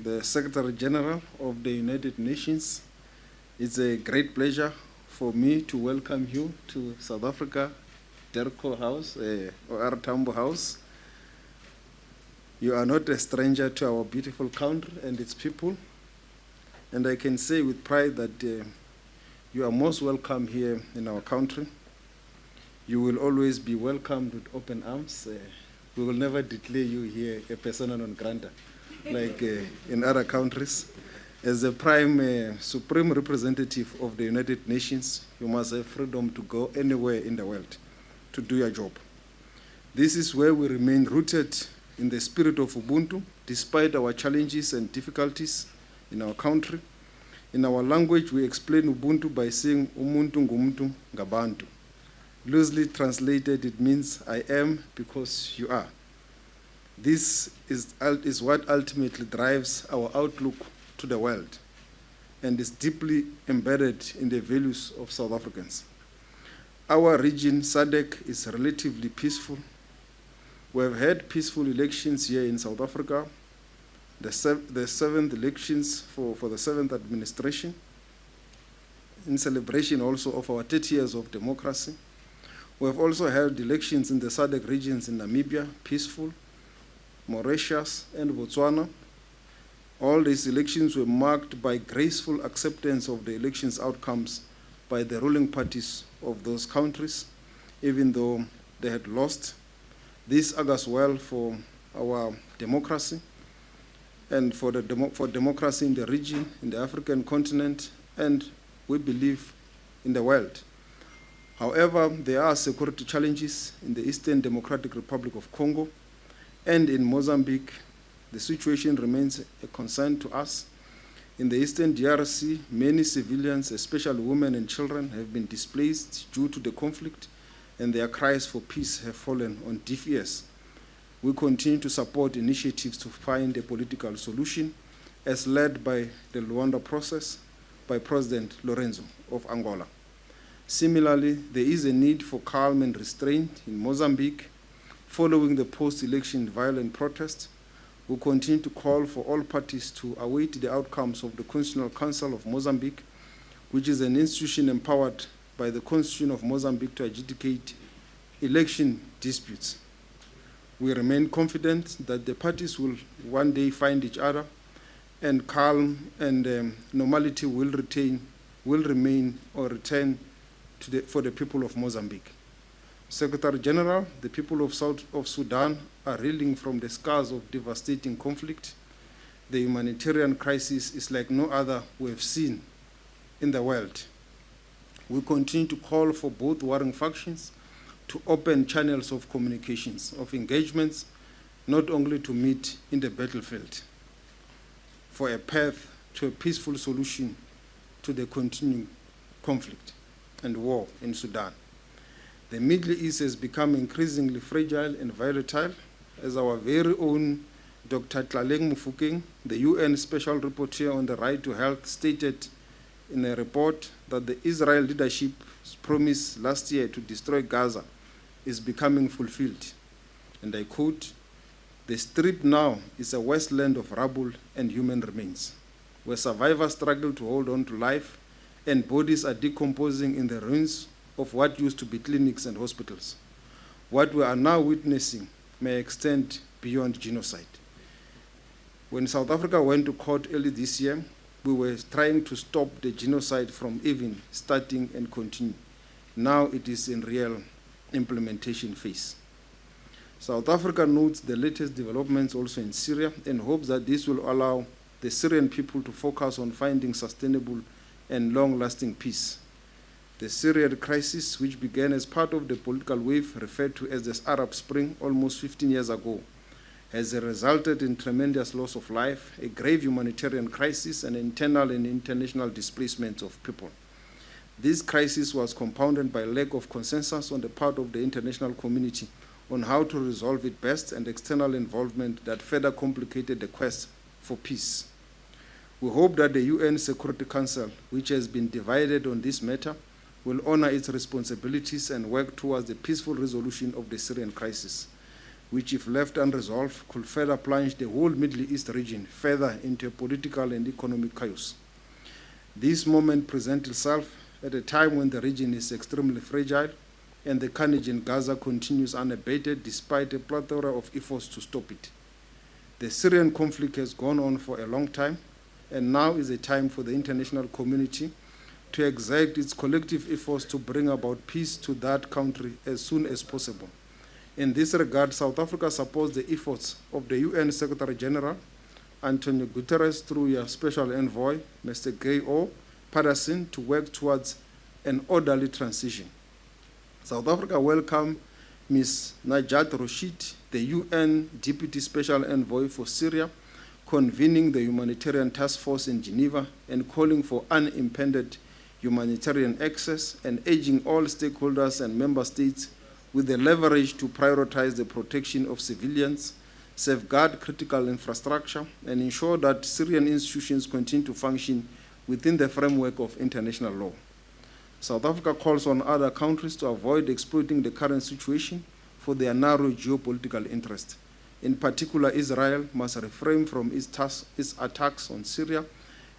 the Secretary-General of the United Nations. It's a great pleasure for me to welcome you to South Africa, Derco House, OR Tambo House. You are not a stranger to our beautiful country and its people, and I can say with pride that you are most welcome here in our country. You will always be welcomed with open arms. We will never declare you here a persona non grata, like in other countries. As a supreme representative of the United Nations, you must have freedom to go anywhere in the world to do your job. This is where we remain rooted in the spirit of Ubuntu, despite our challenges and difficulties in our country. In our language, we explain Ubuntu by saying Umuntu ngumuntu ngabantu. Loosely translated, it means I am because you are. This is what ultimately drives our outlook to the world and is deeply embedded in the values of South Africans. Our region, SADC, is relatively peaceful. We have had peaceful elections here in South Africa, the seventh elections for the seventh administration, in celebration also of our 30 years of democracy. We have also held elections in the SADC regions in Namibia, peaceful, Mauritius, and Botswana. All these elections were marked by graceful acceptance of the elections' outcomes by the ruling parties of those countries, even though they had lost. This augurs well for our democracy and for democracy in the region, in the African continent, and we believe in the world. However, there are security challenges in the Eastern Democratic Republic of Congo and in Mozambique. The situation remains a concern to us. In the Eastern DRC, many civilians, especially women and children, have been displaced due to the conflict, and their cries for peace have fallen on deaf ears. We continue to support initiatives to find a political solution as led by the Luanda process by President Lorenzo of Angola. Similarly, there is a need for calm and restraint in Mozambique following the post-election violent protests. We continue to call for all parties to await the outcomes of the Constitutional Council of Mozambique, which is an institution empowered by the Constitution of Mozambique to adjudicate election disputes. We remain confident that the parties will one day find each other, and calm and normality will return for the people of Mozambique. Secretary General, the people of Sudan are reeling from the scars of devastating conflict. The humanitarian crisis is like no other we have seen in the world. We continue to call for both warring factions to open channels of communications, of engagements, not only to meet in the battlefield, for a path to a peaceful solution to the continuing conflict and war in Sudan. The Middle East has become increasingly fragile and volatile, as our very own Dr. Tlaleng Mofokeng, the UN Special Rapporteur on the Right to Health, stated in a report that the Israel leadership's promise last year to destroy Gaza is becoming fulfilled. And I quote, "The Strip now is a wasteland of rubble and human remains, where survivors struggle to hold on to life and bodies are decomposing in the ruins of what used to be clinics and hospitals. What we are now witnessing may extend beyond genocide." When South Africa went to court early this year, we were trying to stop the genocide from even starting and continuing. Now it is in real implementation phase. South Africa notes the latest developments also in Syria and hopes that this will allow the Syrian people to focus on finding sustainable and long-lasting peace. The Syrian crisis, which began as part of the political wave referred to as the Arab Spring almost 15 years ago, has resulted in tremendous loss of life, a grave humanitarian crisis, and internal and international displacement of people. This crisis was compounded by lack of consensus on the part of the international community on how to resolve it best, and external involvement that further complicated the quest for peace. We hope that the UN Security Council, which has been divided on this matter, will honor its responsibilities and work towards the peaceful resolution of the Syrian crisis. which, if left unresolved, could further plunge the whole Middle East region further into a political and economic chaos. This moment presents itself at a time when the region is extremely fragile and the carnage in Gaza continues unabated despite a plethora of efforts to stop it. The Syrian conflict has gone on for a long time, and now is a time for the international community to exert its collective efforts to bring about peace to that country as soon as possible. In this regard, South Africa supports the efforts of the UN Secretary-General António Guterres through your special envoy, Mr. Gay O. Patterson, to work towards an orderly transition. South Africa welcomes Ms. Najat Rashid, the UN Deputy Special Envoy for Syria, convening the humanitarian task force in Geneva and calling for unimpeded humanitarian access and urging all stakeholders and member states with the leverage to prioritize the protection of civilians, safeguard critical infrastructure, and ensure that Syrian institutions continue to function within the framework of international law. South Africa calls on other countries to avoid exploiting the current situation for their narrow geopolitical interest. In particular, Israel must refrain from its attacks on Syria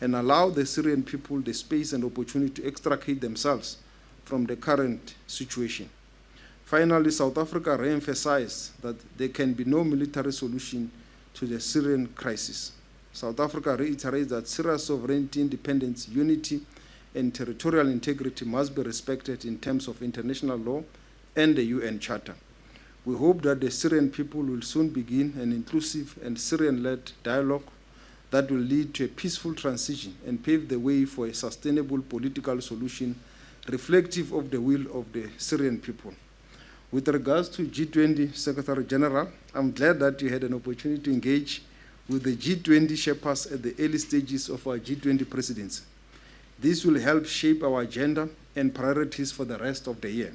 and allow the Syrian people the space and opportunity to extricate themselves from the current situation. Finally, South Africa re-emphasized that there can be no military solution to the Syrian crisis. South Africa reiterates that Syria's sovereignty, independence, unity, and territorial integrity must be respected in terms of international law and the UN Charter. We hope that the Syrian people will soon begin an inclusive and Syrian-led dialogue that will lead to a peaceful transition and pave the way for a sustainable political solution reflective of the will of the Syrian people. With regards to G20 Secretary General, I'm glad that you had an opportunity to engage with the G20 Sherpas at the early stages of our G20 presidency. This will help shape our agenda and priorities for the rest of the year.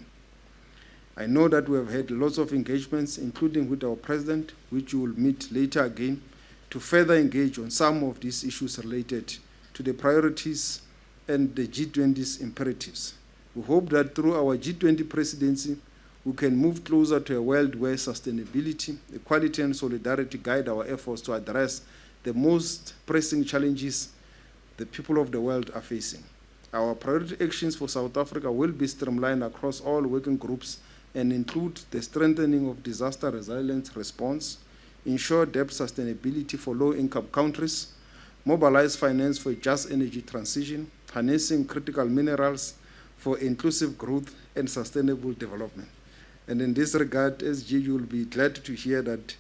I know that we have had lots of engagements, including with our president, which we will meet later again, to further engage on some of these issues related to the priorities and the G20's imperatives. We hope that through our G20 presidency, we can move closer to a world where sustainability, equality, and solidarity guide our efforts to address the most pressing challenges the people of the world are facing. Our priority actions for South Africa will be streamlined across all working groups and include the strengthening of disaster resilience response, ensure debt sustainability for low-income countries, mobilize finance for just energy transition, harnessing critical minerals for inclusive growth and sustainable development. And in this regard, SG, you will be glad to hear that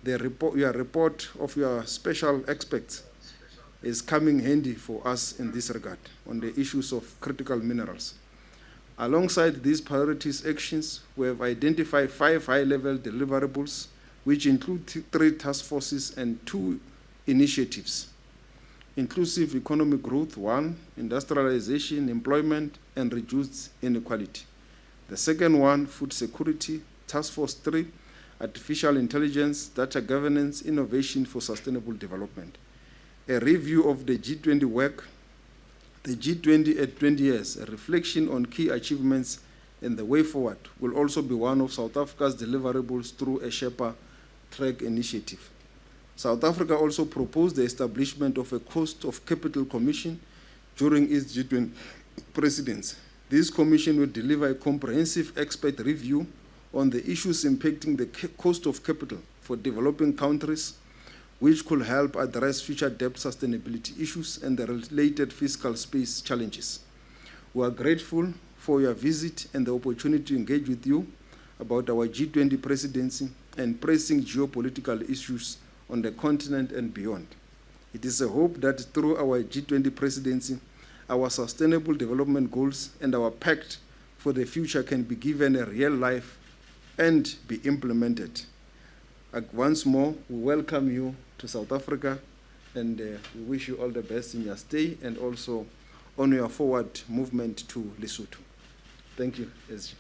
your report of your special experts is coming handy for us in this regard on the issues of critical minerals. Alongside these priorities actions, we have identified 5 high-level deliverables, which include 3 task forces and 2 initiatives. Inclusive economic growth, 1, industrialization, employment, and reduced inequality. The second one, food security, task force 3, artificial intelligence, data governance, innovation for sustainable development. A review of the G20 work, the G20 at 20 years, a reflection on key achievements and the way forward will also be one of South Africa's deliverables through a Sherpa track initiative. South Africa also proposed the establishment of a cost of capital commission during its G20 presidency. This commission will deliver a comprehensive expert review on the issues impacting the cost of capital for developing countries, which could help address future debt sustainability issues and the related fiscal space challenges. We are grateful for your visit and the opportunity to engage with you about our G20 presidency and pressing geopolitical issues on the continent and beyond. It is a hope that through our G20 presidency, our sustainable development goals and our pact for the future can be given a real life and be implemented. Once more, we welcome you to South Africa, and we wish you all the best in your stay and also on your forward movement to Lesotho. Thank you, SG.